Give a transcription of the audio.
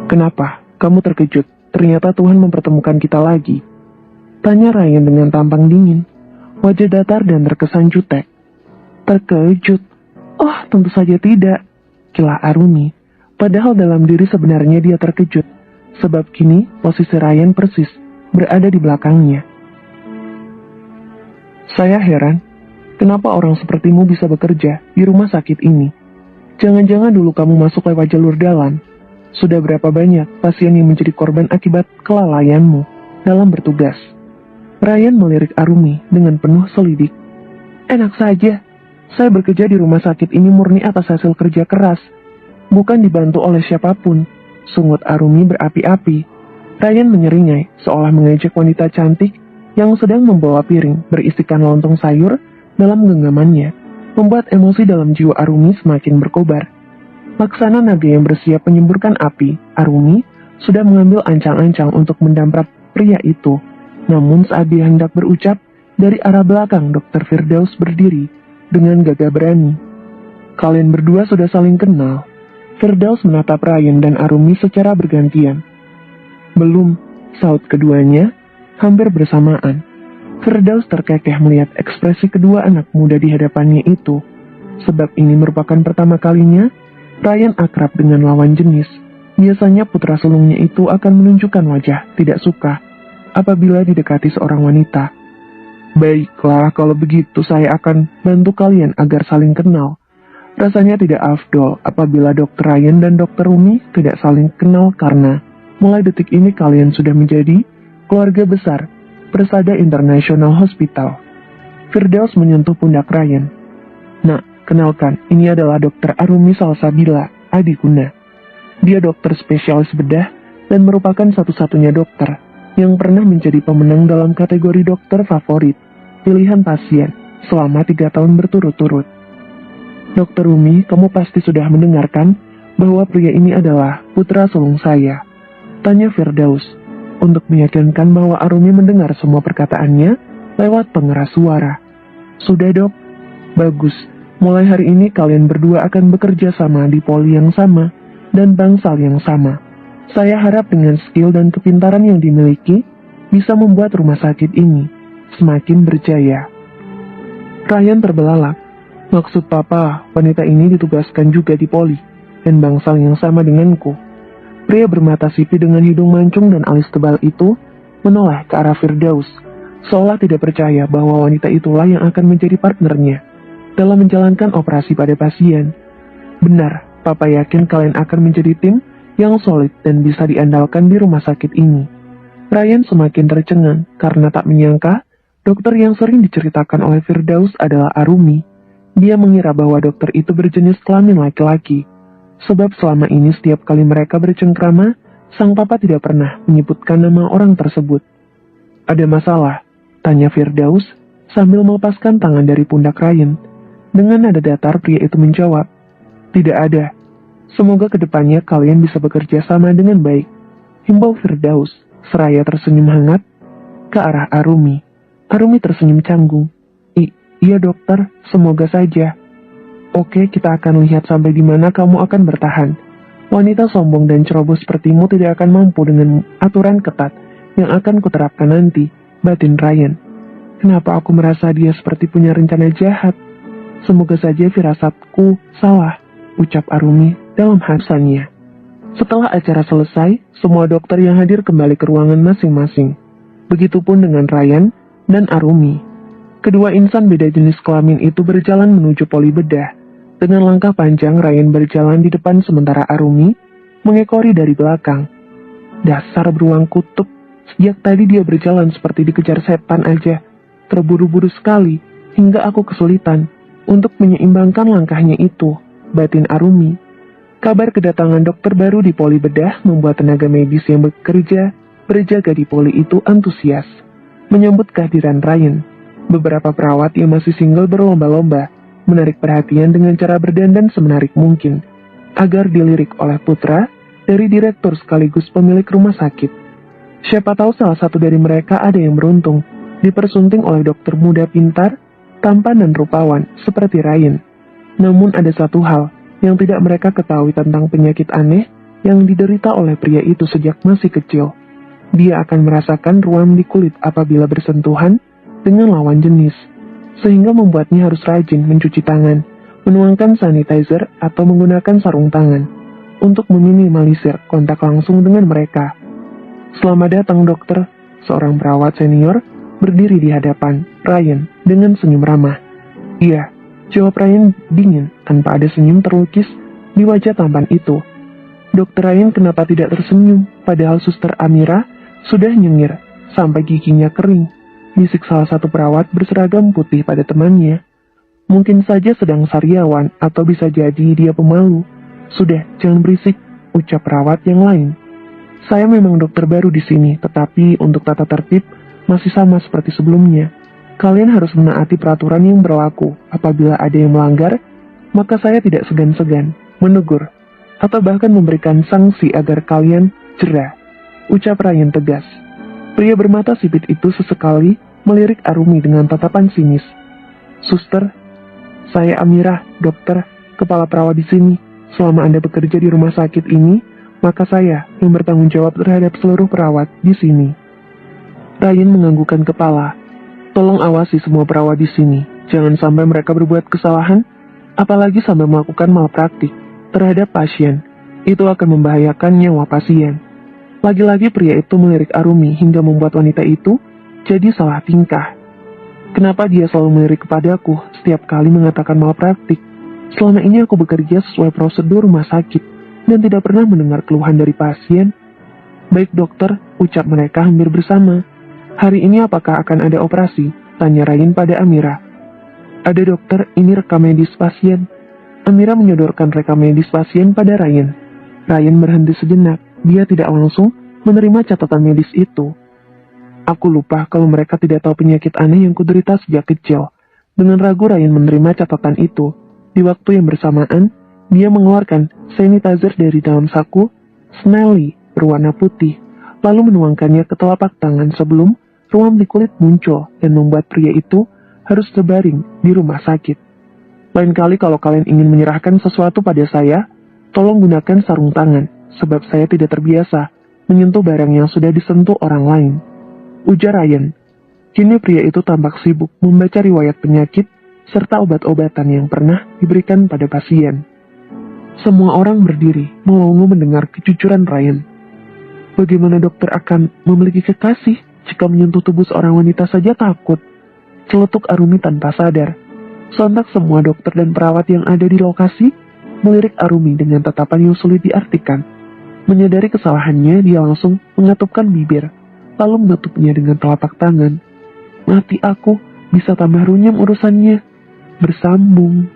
Kenapa? Kamu terkejut? Ternyata Tuhan mempertemukan kita lagi. Tanya Ryan dengan tampang dingin. Wajah datar dan terkesan jutek. Terkejut? Oh, tentu saja tidak. Kilah Arumi. Padahal dalam diri sebenarnya dia terkejut. Sebab kini posisi Ryan persis berada di belakangnya. Saya heran, kenapa orang sepertimu bisa bekerja di rumah sakit ini? Jangan-jangan dulu kamu masuk lewat jalur dalam. Sudah berapa banyak pasien yang menjadi korban akibat kelalaianmu dalam bertugas? Ryan melirik Arumi dengan penuh selidik. Enak saja, saya bekerja di rumah sakit ini murni atas hasil kerja keras, bukan dibantu oleh siapapun. Sungut Arumi berapi-api. Ryan menyeringai seolah mengejek wanita cantik yang sedang membawa piring berisikan lontong sayur dalam genggamannya, membuat emosi dalam jiwa Arumi semakin berkobar. Laksana naga yang bersiap menyemburkan api, Arumi sudah mengambil ancang-ancang untuk mendamprat pria itu. Namun saat dia hendak berucap, dari arah belakang Dr. Firdaus berdiri dengan gagah berani. Kalian berdua sudah saling kenal. Firdaus menatap Ryan dan Arumi secara bergantian. Belum, saut keduanya, hampir bersamaan. Firdaus terkekeh melihat ekspresi kedua anak muda di hadapannya itu. Sebab ini merupakan pertama kalinya Ryan akrab dengan lawan jenis. Biasanya putra sulungnya itu akan menunjukkan wajah tidak suka apabila didekati seorang wanita. Baiklah, kalau begitu saya akan bantu kalian agar saling kenal. Rasanya tidak afdol apabila Dr. Ryan dan Dr. Rumi tidak saling kenal karena mulai detik ini kalian sudah menjadi keluarga besar Persada International Hospital. Firdaus menyentuh pundak Ryan. Nak, kenalkan, ini adalah Dr. Arumi Salsabila, Adiguna. Dia dokter spesialis bedah dan merupakan satu-satunya dokter yang pernah menjadi pemenang dalam kategori dokter favorit pilihan pasien selama 3 tahun berturut-turut. Dr. Rumi, kamu pasti sudah mendengarkan bahwa pria ini adalah putra sulung saya. Tanya Firdaus, untuk meyakinkan bahwa Arumi mendengar semua perkataannya lewat pengeras suara. Sudah dok? Bagus. Mulai hari ini kalian berdua akan bekerja sama di poli yang sama dan bangsal yang sama. Saya harap dengan skill dan kepintaran yang dimiliki bisa membuat rumah sakit ini semakin berjaya. Ryan terbelalak. Maksud papa, wanita ini ditugaskan juga di poli dan bangsal yang sama denganku. Pria bermata sipit dengan hidung mancung dan alis tebal itu menoleh ke arah Firdaus, seolah tidak percaya bahwa wanita itulah yang akan menjadi partnernya dalam menjalankan operasi pada pasien. Benar, papa yakin kalian akan menjadi tim yang solid dan bisa diandalkan di rumah sakit ini. Ryan semakin tercengang karena tak menyangka dokter yang sering diceritakan oleh Firdaus adalah Arumi. Dia mengira bahwa dokter itu berjenis kelamin laki-laki. Sebab selama ini setiap kali mereka bercengkrama, sang papa tidak pernah menyebutkan nama orang tersebut. Ada masalah? Tanya Firdaus sambil melepaskan tangan dari pundak Ryan. Dengan nada datar pria itu menjawab, tidak ada. Semoga kedepannya kalian bisa bekerja sama dengan baik. Himbau Firdaus, seraya tersenyum hangat ke arah Arumi. Arumi tersenyum canggung. Iya dokter, semoga saja. Oke, kita akan lihat sampai di mana kamu akan bertahan. Wanita sombong dan ceroboh sepertimu tidak akan mampu dengan aturan ketat yang akan kuterapkan nanti, batin Ryan. Kenapa aku merasa dia seperti punya rencana jahat? Semoga saja firasatku salah, ucap Arumi dalam hatinya. Setelah acara selesai, semua dokter yang hadir kembali ke ruangan masing-masing. Begitupun dengan Ryan dan Arumi. Kedua insan beda jenis kelamin itu berjalan menuju poli bedah. Dengan langkah panjang, Ryan berjalan di depan sementara Arumi mengekori dari belakang. Dasar beruang kutub, sejak tadi dia berjalan seperti dikejar setan aja. Terburu-buru sekali, hingga aku kesulitan untuk menyeimbangkan langkahnya itu, batin Arumi. Kabar kedatangan dokter baru di poli bedah membuat tenaga medis yang bekerja berjaga di poli itu antusias menyambut kehadiran Ryan. Beberapa perawat yang masih single berlomba-lomba menarik perhatian dengan cara berdandan semenarik mungkin agar dilirik oleh putra dari direktur sekaligus pemilik rumah sakit. Siapa tahu salah satu dari mereka ada yang beruntung dipersunting oleh dokter muda pintar, tampan dan rupawan seperti Ryan. Namun ada satu hal yang tidak mereka ketahui tentang penyakit aneh yang diderita oleh pria itu sejak masih kecil. Dia akan merasakan ruam di kulit apabila bersentuhan dengan lawan jenis, sehingga membuatnya harus rajin mencuci tangan, menuangkan sanitizer atau menggunakan sarung tangan untuk meminimalisir kontak langsung dengan mereka. Selamat datang dokter, seorang perawat senior berdiri di hadapan Ryan dengan senyum ramah. Iya, jawab Ryan dingin tanpa ada senyum terlukis di wajah tampan itu. Dokter Ryan kenapa tidak tersenyum, padahal suster Amira sudah nyengir sampai giginya kering, bisik salah satu perawat berseragam putih pada temannya. Mungkin saja sedang sariawan atau bisa jadi dia pemalu. Sudah, jangan berisik, ucap perawat yang lain. Saya memang dokter baru di sini, tetapi untuk tata tertib masih sama seperti sebelumnya. Kalian harus menaati peraturan yang berlaku. Apabila ada yang melanggar, maka saya tidak segan-segan menegur atau bahkan memberikan sanksi agar kalian jera, ucap Ryan tegas. Pria bermata sipit itu sesekali melirik Arumi dengan tatapan sinis. Suster, saya Amira, dokter, kepala perawat di sini. Selama Anda bekerja di rumah sakit ini, maka saya yang bertanggung jawab terhadap seluruh perawat di sini. Ryan menganggukkan kepala. Tolong awasi semua perawat di sini. Jangan sampai mereka berbuat kesalahan, apalagi sampai melakukan malpraktik terhadap pasien. Itu akan membahayakan nyawa pasien. Lagi-lagi pria itu melirik Arumi hingga membuat wanita itu jadi salah tingkah. Kenapa dia selalu melirik kepadaku setiap kali mengatakan malpraktik? Selama ini aku bekerja sesuai prosedur rumah sakit dan tidak pernah mendengar keluhan dari pasien. Baik dokter, ucap mereka hampir bersama. Hari ini apakah akan ada operasi? Tanya Ryan pada Amira. Ada dokter, ini rekam medis pasien. Amira menyodorkan rekam medis pasien pada Ryan. Ryan berhenti sejenak, dia tidak langsung menerima catatan medis itu. Aku lupa kalau mereka tidak tahu penyakit aneh yang kuderita sejak kecil. Dengan ragu Ryan menerima catatan itu. Di waktu yang bersamaan, dia mengeluarkan sanitizer dari dalam saku Snelly berwarna putih, lalu menuangkannya ke telapak tangan sebelum ruam di kulit muncul dan membuat pria itu harus terbaring di rumah sakit. Lain kali kalau kalian ingin menyerahkan sesuatu pada saya, tolong gunakan sarung tangan, sebab saya tidak terbiasa menyentuh barang yang sudah disentuh orang lain, ujar Ryan. Kini pria itu tampak sibuk membaca riwayat penyakit serta obat-obatan yang pernah diberikan pada pasien. Semua orang berdiri, melongo mendengar kejujuran Ryan. Bagaimana dokter akan memiliki kekasih jika menyentuh tubuh seorang wanita saja takut? Celetuk Arumi tanpa sadar. Sontak semua dokter dan perawat yang ada di lokasi melirik Arumi dengan tatapan yang sulit diartikan. Menyadari kesalahannya, dia langsung mengatupkan bibir, lalu menutupnya dengan telapak tangan. Mati aku, bisa tambah runyam urusannya. Bersambung.